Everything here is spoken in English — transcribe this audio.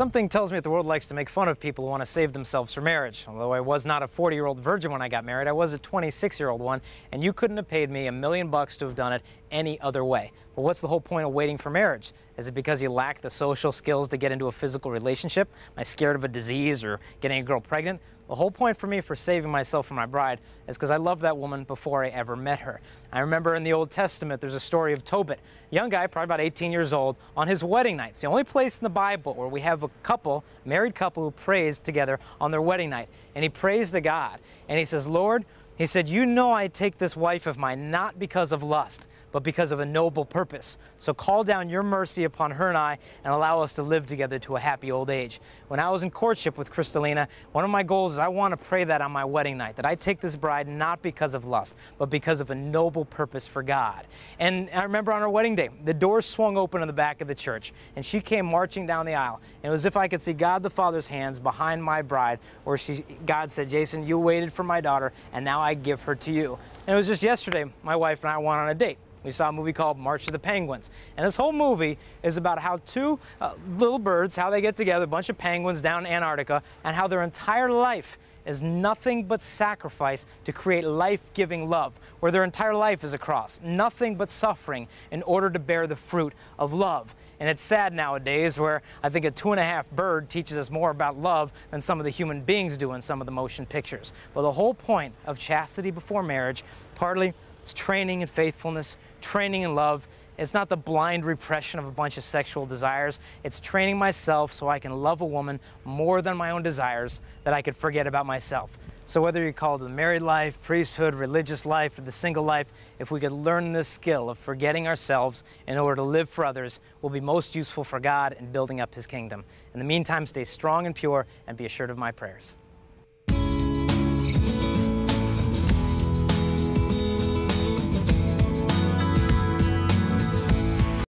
Something tells me that the world likes to make fun of people who want to save themselves for marriage. Although I was not a 40-year-old virgin when I got married, I was a 26-year-old one, and you couldn't have paid me $1 million to have done it any other way. But what's the whole point of waiting for marriage? Is it because you lack the social skills to get into a physical relationship? Am I scared of a disease or getting a girl pregnant? The whole point for me for saving myself for my bride is because I loved that woman before I ever met her. I remember in the Old Testament there's a story of Tobit, a young guy, probably about 18 years old, on his wedding night. It's the only place in the Bible where we have a married couple who prays together on their wedding night. And he prays to God. And he says, Lord, he said, you know I take this wife of mine not because of lust, but because of a noble purpose. So call down your mercy upon her and I and allow us to live together to a happy old age. When I was in courtship with Kristalina, one of my goals is I want to pray that on my wedding night, that I take this bride not because of lust, but because of a noble purpose for God. And I remember on our wedding day, the doors swung open in the back of the church, and she came marching down the aisle. And it was as if I could see God the Father's hands behind my bride, where God said, Jason, you waited for my daughter, and now I give her to you. And it was just yesterday, my wife and I went on a date. We saw a movie called March of the Penguins. And this whole movie is about how two little birds, how they get together, a bunch of penguins down in Antarctica, and how their entire life is nothing but sacrifice to create life-giving love, where their entire life is a cross, nothing but suffering in order to bear the fruit of love. And it's sad nowadays where I think a 2.5 bird teaches us more about love than some of the human beings do in some of the motion pictures. But the whole point of chastity before marriage, partly it's training in faithfulness, training in love. It's not the blind repression of a bunch of sexual desires. It's training myself so I can love a woman more than my own desires, that I could forget about myself. So whether you call it the married life, priesthood, religious life, or the single life, if we could learn this skill of forgetting ourselves in order to live for others, will be most useful for God in building up His kingdom. In the meantime, stay strong and pure and be assured of my prayers.